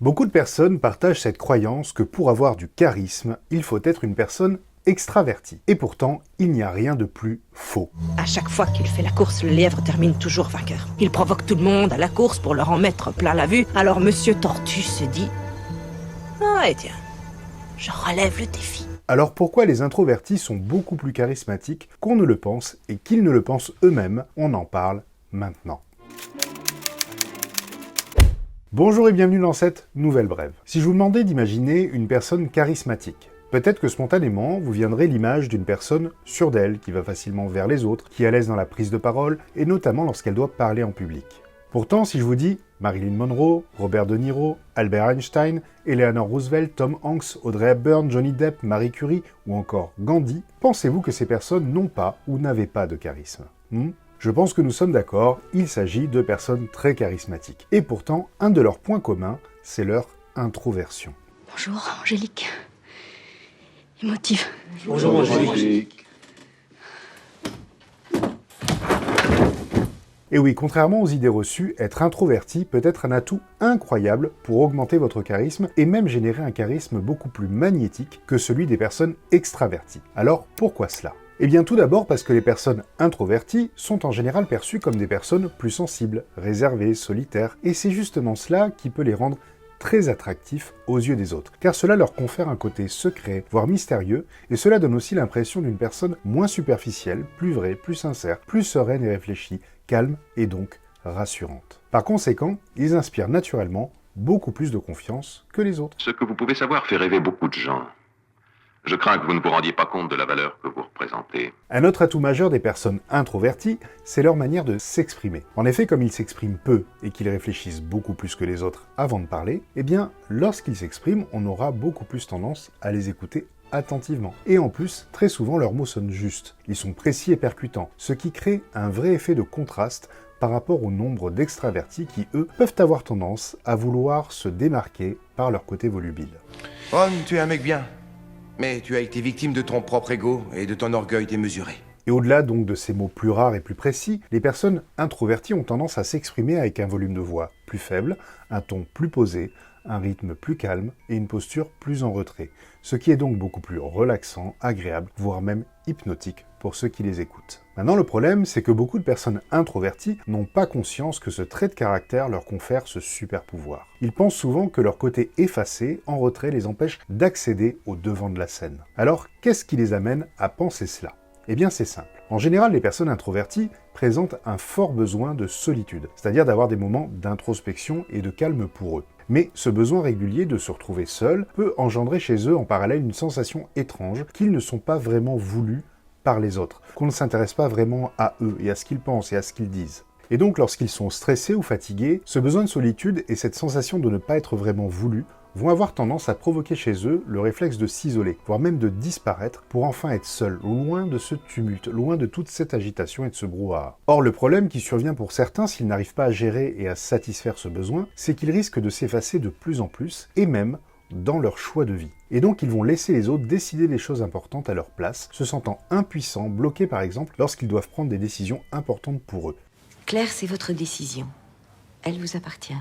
Beaucoup de personnes partagent cette croyance que pour avoir du charisme, il faut être une personne extravertie. Et pourtant, il n'y a rien de plus faux. À chaque fois qu'il fait la course, le lièvre termine toujours vainqueur. Il provoque tout le monde à la course pour leur en mettre plein la vue. Alors Monsieur Tortue se dit « Ah, et tiens, je relève le défi. » Alors pourquoi les introvertis sont beaucoup plus charismatiques qu'on ne le pense et qu'ils ne le pensent eux-mêmes? On en parle maintenant. Bonjour et bienvenue dans cette nouvelle brève. Si je vous demandais d'imaginer une personne charismatique, peut-être que spontanément, vous viendrez l'image d'une personne sûre d'elle, qui va facilement vers les autres, qui est à l'aise dans la prise de parole, et notamment lorsqu'elle doit parler en public. Pourtant, si je vous dis Marilyn Monroe, Robert De Niro, Albert Einstein, Eleanor Roosevelt, Tom Hanks, Audrey Hepburn, Johnny Depp, Marie Curie ou encore Gandhi, pensez-vous que ces personnes n'ont pas ou n'avaient pas de charisme? Je pense que nous sommes d'accord, il s'agit de personnes très charismatiques. Et pourtant, un de leurs points communs, c'est leur introversion. Bonjour, Angélique. Émotive. Bonjour Angélique. Et oui, contrairement aux idées reçues, être introverti peut être un atout incroyable pour augmenter votre charisme et même générer un charisme beaucoup plus magnétique que celui des personnes extraverties. Alors, pourquoi cela ? Eh bien tout d'abord parce que les personnes introverties sont en général perçues comme des personnes plus sensibles, réservées, solitaires, et c'est justement cela qui peut les rendre très attractifs aux yeux des autres, car cela leur confère un côté secret, voire mystérieux, et cela donne aussi l'impression d'une personne moins superficielle, plus vraie, plus sincère, plus sereine et réfléchie, calme et donc rassurante. Par conséquent, ils inspirent naturellement beaucoup plus de confiance que les autres. Ce que vous pouvez savoir fait rêver beaucoup de gens. Je crains que vous ne vous rendiez pas compte de la valeur que vous représentez. Un autre atout majeur des personnes introverties, c'est leur manière de s'exprimer. En effet, comme ils s'expriment peu et qu'ils réfléchissent beaucoup plus que les autres avant de parler, eh bien, lorsqu'ils s'expriment, on aura beaucoup plus tendance à les écouter attentivement. Et en plus, très souvent, leurs mots sonnent justes. Ils sont précis et percutants, ce qui crée un vrai effet de contraste par rapport au nombre d'extravertis qui, eux, peuvent avoir tendance à vouloir se démarquer par leur côté volubile. Ron, tu es un mec bien. Mais tu as été victime de ton propre ego et de ton orgueil démesuré. Et au-delà donc de ces mots plus rares et plus précis, les personnes introverties ont tendance à s'exprimer avec un volume de voix plus faible, un ton plus posé, un rythme plus calme et une posture plus en retrait, ce qui est donc beaucoup plus relaxant, agréable, voire même hypnotique pour ceux qui les écoutent. Maintenant, le problème, c'est que beaucoup de personnes introverties n'ont pas conscience que ce trait de caractère leur confère ce super pouvoir. Ils pensent souvent que leur côté effacé, en retrait, les empêche d'accéder au devant de la scène. Alors, qu'est-ce qui les amène à penser cela ? Eh bien, c'est simple. En général, les personnes introverties présentent un fort besoin de solitude, c'est-à-dire d'avoir des moments d'introspection et de calme pour eux. Mais ce besoin régulier de se retrouver seul peut engendrer chez eux en parallèle une sensation étrange qu'ils ne sont pas vraiment voulus par les autres, qu'on ne s'intéresse pas vraiment à eux et à ce qu'ils pensent et à ce qu'ils disent. Et donc lorsqu'ils sont stressés ou fatigués, ce besoin de solitude et cette sensation de ne pas être vraiment voulus vont avoir tendance à provoquer chez eux le réflexe de s'isoler, voire même de disparaître pour enfin être seuls, loin de ce tumulte, loin de toute cette agitation et de ce brouhaha. Or, le problème qui survient pour certains s'ils n'arrivent pas à gérer et à satisfaire ce besoin, c'est qu'ils risquent de s'effacer de plus en plus, et même dans leur choix de vie. Et donc ils vont laisser les autres décider des choses importantes à leur place, se sentant impuissants, bloqués par exemple, lorsqu'ils doivent prendre des décisions importantes pour eux. Claire, c'est votre décision. Elle vous appartient.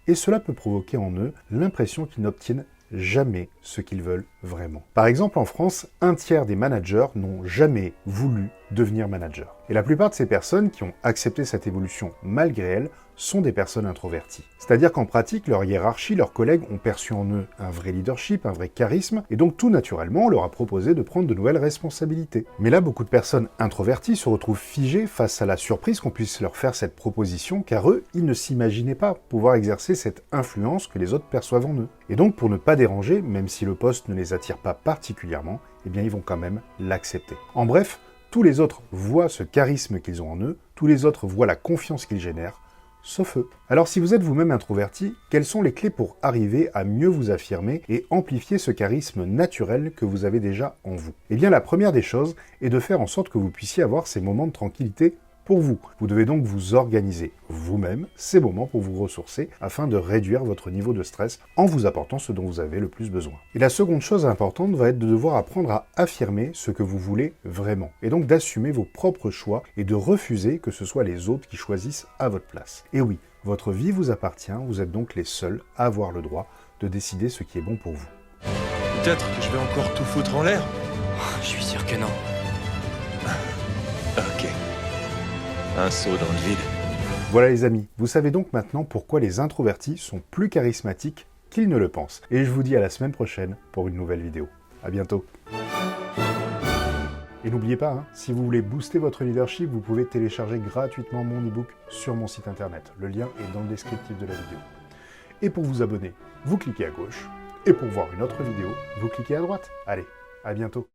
Et cela peut provoquer en eux l'impression qu'ils n'obtiennent jamais ce qu'ils veulent vraiment. Par exemple, en France, 1/3 des managers n'ont jamais voulu devenir manager. Et la plupart de ces personnes qui ont accepté cette évolution malgré elles sont des personnes introverties. C'est-à-dire qu'en pratique, leur hiérarchie, leurs collègues ont perçu en eux un vrai leadership, un vrai charisme, et donc tout naturellement, on leur a proposé de prendre de nouvelles responsabilités. Mais là, beaucoup de personnes introverties se retrouvent figées face à la surprise qu'on puisse leur faire cette proposition, car eux, ils ne s'imaginaient pas pouvoir exercer cette influence que les autres perçoivent en eux. Et donc, pour ne pas déranger, même si le poste ne les attire pas particulièrement, eh bien, ils vont quand même l'accepter. En bref, tous les autres voient ce charisme qu'ils ont en eux, tous les autres voient la confiance qu'ils génèrent, sauf eux. Alors si vous êtes vous-même introverti, quelles sont les clés pour arriver à mieux vous affirmer et amplifier ce charisme naturel que vous avez déjà en vous? Eh bien la première des choses est de faire en sorte que vous puissiez avoir ces moments de tranquillité pour vous. Vous devez donc vous organiser vous-même ces moments pour vous ressourcer afin de réduire votre niveau de stress en vous apportant ce dont vous avez le plus besoin. Et la seconde chose importante va être de devoir apprendre à affirmer ce que vous voulez vraiment et donc d'assumer vos propres choix et de refuser que ce soit les autres qui choisissent à votre place. Et oui, votre vie vous appartient, vous êtes donc les seuls à avoir le droit de décider ce qui est bon pour vous. Peut-être que je vais encore tout foutre en l'air. Je suis sûr que non. Ok. Un saut dans le vide. Voilà les amis, vous savez donc maintenant pourquoi les introvertis sont plus charismatiques qu'ils ne le pensent. Et je vous dis à la semaine prochaine pour une nouvelle vidéo. À bientôt. Et n'oubliez pas, hein, si vous voulez booster votre leadership, vous pouvez télécharger gratuitement mon e-book sur mon site internet. Le lien est dans le descriptif de la vidéo. Et pour vous abonner, vous cliquez à gauche. Et pour voir une autre vidéo, vous cliquez à droite. Allez, à bientôt.